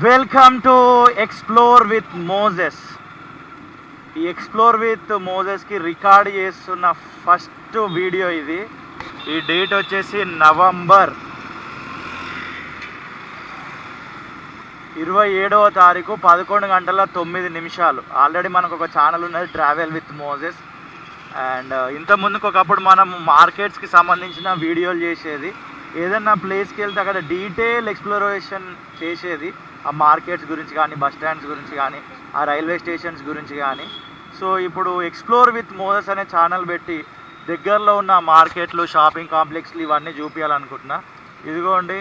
Welcome to explore with Moses. ఈ explore with మోజెస్కి record చేస్తున్న first video ఇది. ఈ డేట్ వచ్చేసి నవంబర్ 27వ తారీఖు 11:09. ఆల్రెడీ మనకు ఒక ఛానల్ ఉన్నది, ట్రావెల్ విత్ మోజెస్. అండ్ ఇంత ముందుకు ఒకప్పుడు మనం మార్కెట్స్కి సంబంధించిన వీడియోలు చేసేది. ఏదన్నా ప్లేస్కి వెళ్తే అక్కడ డీటెయిల్ ఎక్స్ప్లోరేషన్ చేసేది, ఆ మార్కెట్స్ గురించి కానీ, బస్ స్టాండ్స్ గురించి కానీ, ఆ రైల్వే స్టేషన్స్ గురించి కానీ. సో ఇప్పుడు ఎక్స్ప్లోర్ విత్ మోజెస్ అనే ఛానల్ పెట్టి దగ్గరలో ఉన్న మార్కెట్లు, షాపింగ్ కాంప్లెక్స్లు ఇవన్నీ చూపించాలనుకుంటున్నా. ఇదిగోండి,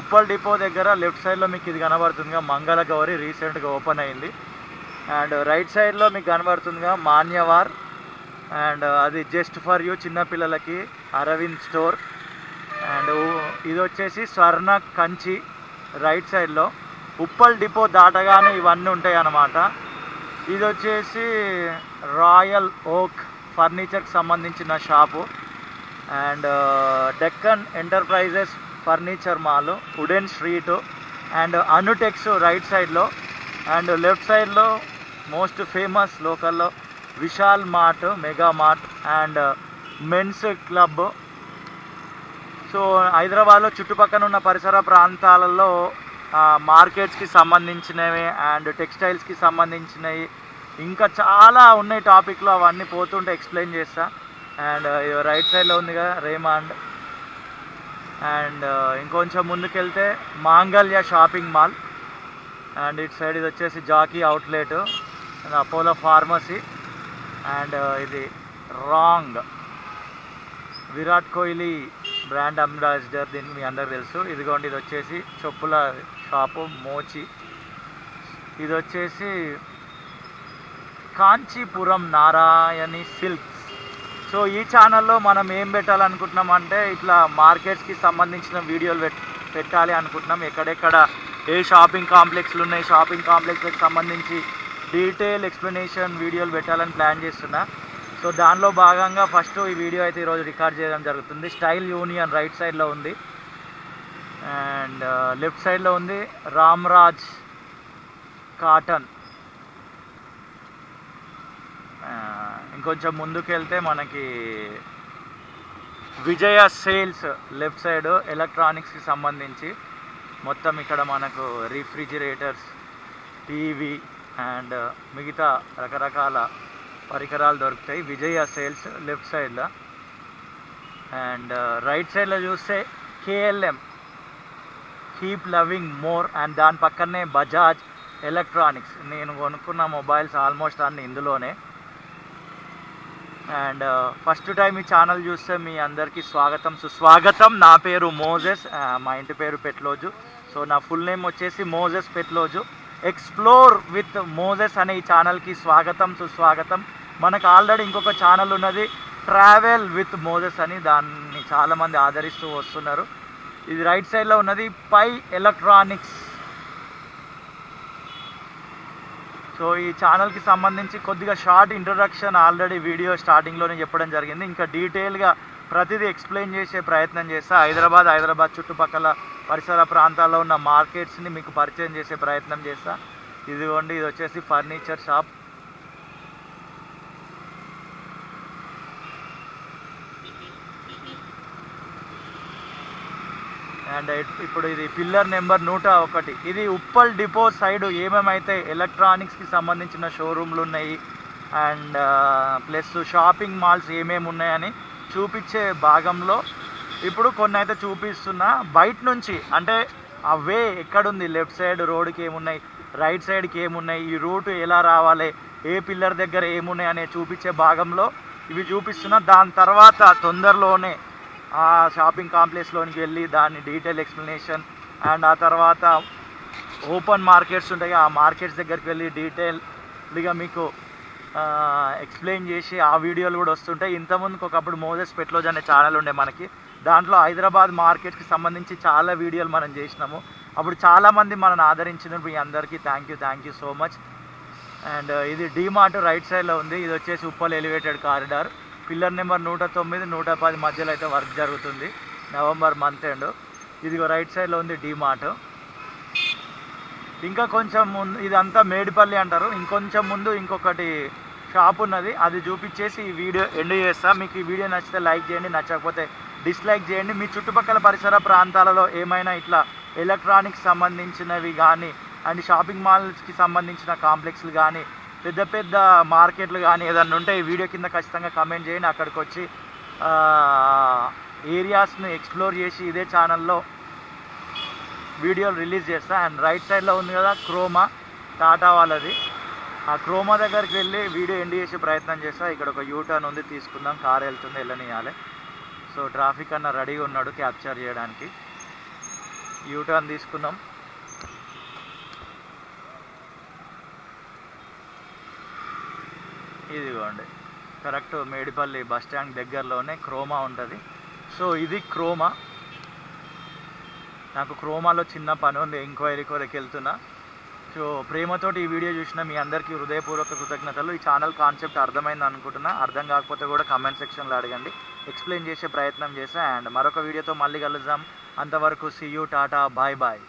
ఉప్పల్ డిపో దగ్గర లెఫ్ట్ సైడ్లో మీకు ఇది కనబడుతుందిగా మంగళ గౌరి, రీసెంట్గా ఓపెన్ అయింది. అండ్ రైట్ సైడ్లో మీకు కనబడుతుందిగా మాన్యవార్. అండ్ అది జస్ట్ ఫర్ యూ, చిన్నపిల్లలకి అరవింద్ స్టోర్. అండ్ ఇది వచ్చేసి స్వర్ణ కంచి రైట్ సైడ్లో. ఉప్పల్ డిపో దాటగానే ఇవన్నీ ఉంటాయి అన్నమాట. ఇది వచ్చేసి రాయల్ ఓక్ ఫర్నిచర్కి సంబంధించిన shop. And Deccan Enterprises furniture mall, wooden street. And Anutex right సైడ్లో. అండ్ లెఫ్ట్ సైడ్లో మోస్ట్ ఫేమస్ లోకల్లో Vishal Mart, Mega Mart and Men's Club. So హైదరాబాద్లో చుట్టుపక్కల ఉన్న పరిసర ప్రాంతాలలో మార్కెట్స్కి సంబంధించినవి అండ్ టెక్స్టైల్స్కి సంబంధించినవి ఇంకా చాలా ఉన్నాయి టాపిక్లు. అవన్నీ పోతుంటే ఎక్స్ప్లెయిన్ చేస్తా. అండ్ రైట్ సైడ్లో ఉంది కదా రేమాండ్. అండ్ ఇంకొంచెం ముందుకెళ్తే మాంగళ్య షాపింగ్ మాల్. అండ్ ఇటు సైడ్ ఇది వచ్చేసి Jockey outlet and Apollo pharmacy. And ఇది రాంగ్, విరాట్ కోహ్లీ బ్రాండ్ అంబాసిడర్, దీనికి మీ అందరికి తెలుసు. ఇదిగోండి, ఇది వచ్చేసి చెప్పుల షాపు మోచి. ఇది వచ్చేసి కాంచీపురం నారాయణి సిల్క్స్. సో ఈ ఛానల్లో మనం ఏం పెట్టాలనుకుంటున్నామంటే ఇట్లా మార్కెట్స్కి సంబంధించిన వీడియోలు పెట్టాలి అనుకుంటున్నాం. ఎక్కడెక్కడ ఏ షాపింగ్ కాంప్లెక్స్లు ఉన్నాయి, షాపింగ్ కాంప్లెక్స్కి సంబంధించి డీటెయిల్ ఎక్స్ప్లెనేషన్ వీడియోలు పెట్టాలని ప్లాన్ చేస్తున్నా. సో దానిలో భాగంగా ఫస్ట్ ఈ వీడియో అయితే ఈరోజు రికార్డ్ చేయడం జరుగుతుంది. స్టైల్ యూనియన్ రైట్ సైడ్లో ఉంది. అండ్ లెఫ్ట్ సైడ్లో ఉంది రామ్రాజ్ కాటన్. ఇంకొంచెం ముందుకు వెళ్తే మనకి విజయ సేల్స్ లెఫ్ట్ సైడ్, ఎలక్ట్రానిక్స్కి సంబంధించి మొత్తం ఇక్కడ మనకు రిఫ్రిజిరేటర్స్, టీవీ అండ్ మిగతా రకరకాల పరికరాలు దొరుకుతాయి. విజయ సేల్స్ లెఫ్ట్ సైడ్లో. అండ్ రైట్ సైడ్లో చూస్తే KLM, keep loving more. And దాని పక్కనే బజాజ్ ఎలక్ట్రానిక్స్. నేను కొనుక్కున్న మొబైల్స్ ఆల్మోస్ట్ అన్ని ఇందులోనే. అండ్ ఫస్ట్ టైం ఈ ఛానల్ చూస్తే మీ అందరికీ స్వాగతం, సుస్వాగతం. నా పేరు మోజెస్, మా ఇంటి పేరు పెట్లోజు. సో నా ఫుల్ నేమ్ వచ్చేసి మోజెస్ పెట్లోజు. ఎక్స్ప్లోర్ విత్ మోజెస్ అనే ఈ ఛానల్కి స్వాగతం, సుస్వాగతం. మనకు ఆల్రెడీ ఇంకొక ఛానల్ ఉన్నది, ట్రావెల్ విత్ మోజెస్ అని. దాన్ని చాలామంది ఆదరిస్తూ వస్తున్నారు. ఇది రైట్ సైడ్లో ఉన్నది పై ఎలక్ట్రానిక్స్. సో ఈ ఛానల్కి సంబంధించి కొద్దిగా షార్ట్ ఇంట్రొడక్షన్ ఆల్రెడీ వీడియో స్టార్టింగ్లోనే చెప్పడం జరిగింది. ఇంకా డీటెయిల్గా ప్రతిదీ ఎక్స్ప్లెయిన్ చేసే ప్రయత్నం చేస్తా. హైదరాబాద్ చుట్టుపక్కల పరిసర ప్రాంతాల్లో ఉన్న మార్కెట్స్ని మీకు పరిచయం చేసే ప్రయత్నం చేస్తా. ఇదిగోండి, ఇది వచ్చేసి ఫర్నిచర్ షాప్. అండ్ ఇప్పుడు ఇది పిల్లర్ నెంబర్ 101. ఇది ఉప్పల్ డిపో సైడ్ ఏమేమైతే ఎలక్ట్రానిక్స్కి సంబంధించిన షోరూమ్లు ఉన్నాయి అండ్ ప్లస్ షాపింగ్ మాల్స్ ఏమేమి ఉన్నాయని చూపించే భాగంలో ఇప్పుడు కొన్ని అయితే చూపిస్తున్నా. బయట నుంచి అంటే ఆ వే ఎక్కడుంది, లెఫ్ట్ సైడ్ రోడ్కి ఏమున్నాయి, రైట్ సైడ్కి ఏమున్నాయి, ఈ రూట్ ఎలా రావాలి, ఏ పిల్లర్ దగ్గర ఏమున్నాయి అనే చూపించే భాగంలో ఇవి చూపిస్తున్నా. దాని తర్వాత తొందరలోనే ఆ షాపింగ్ కాంప్లెక్స్లోనికి వెళ్ళి దాని డీటెయిల్ ఎక్స్ప్లెనేషన్ అండ్ ఆ తర్వాత ఓపెన్ మార్కెట్స్ ఉంటాయి, ఆ మార్కెట్స్ దగ్గరికి వెళ్ళి డీటెయిల్గా మీకు ఎక్స్ప్లెయిన్ చేసి ఆ వీడియోలు కూడా వస్తుంటాయి. ఇంతకుముందుకు ఒకప్పుడు మోజెస్ పెట్లోజ్ అనే ఛానల్ ఉండే మనకి. దాంట్లో హైదరాబాద్ మార్కెట్కి సంబంధించి చాలా వీడియోలు మనం చేసినాము. అప్పుడు చాలామంది మనల్ని ఆదరించిన మీ అందరికీ thank you so much. And ఇది డీమార్ట్ రైట్ సైడ్లో ఉంది. ఇది వచ్చేసి Uppal elevated corridor. Pillar number 109, 110 మధ్యలో అయితే వర్క్ జరుగుతుంది, నవంబర్ మంత్ ఎండ్. ఇదిగో రైట్ సైడ్లో ఉంది డీమార్ట్. ఇంకా కొంచెం ముందు, ఇదంతా మేడిపల్లి అంటారు, ఇంకొంచెం ముందు ఇంకొకటి షాప్ ఉన్నది, అది చూపించేసి ఈ వీడియో ఎండ్ చేస్తా. మీకు ఈ వీడియో నచ్చితే లైక్ చేయండి, నచ్చకపోతే డిస్లైక్ చేయండి. మీ చుట్టుపక్కల పరిసర ప్రాంతాలలో ఏమైనా ఇట్లా ఎలక్ట్రానిక్స్ సంబంధించినవి కానీ అండ్ షాపింగ్ మాల్స్కి సంబంధించిన కాంప్లెక్స్లు కానీ పెద్ద పెద్ద మార్కెట్లు కానీ ఏదన్నా ఉంటే ఈ వీడియో కింద ఖచ్చితంగా కమెంట్ చేయండి. అక్కడికి వచ్చి ఏరియాస్ని ఎక్స్ప్లోర్ చేసి ఇదే ఛానల్లో వీడియోలు రిలీజ్ చేస్తా. అండ్ రైట్ సైడ్లో ఉంది కదా క్రోమా, టాటా వాళ్ళది, ఆ క్రోమా దగ్గరికి వెళ్ళి వీడియో ఎండ్ చేసే ప్రయత్నం చేస్తా. ఇక్కడ ఒక యూటర్న్ ఉంది, తీసుకుందాం, కార్ వెళ్తుంది, వెళ్ళనియాలి. సో ట్రాఫిక్ అన్న రెడీగా ఉన్నాడు క్యాప్చర్ చేయడానికి. యూటర్న్ తీసుకున్నాం. ఇదిగోండి కరెక్ట్ మేడిపల్లి బస్ స్టాండ్ దగ్గరలోనే క్రోమా ఉంటుంది. సో ఇది క్రోమా. నాకు క్రోమాలో చిన్న పని ఉంది, ఎంక్వైరీ కొరకు వెళ్తున్నా. సో ప్రేమతోటి ఈ వీడియో చూసిన మీ అందరికీ హృదయపూర్వక కృతజ్ఞతలు. ఈ ఛానల్ కాన్సెప్ట్ అర్థమైంది అనుకుంటున్నా. అర్థం కాకపోతే కూడా కమెంట్ సెక్షన్లో అడగండి, ఎక్స్ప్లెయిన్ చేసే ప్రయత్నం చేశా. అండ్ మరొక వీడియోతో మళ్ళీ కలుద్దాం. అంతవరకు see you, tata, bye bye.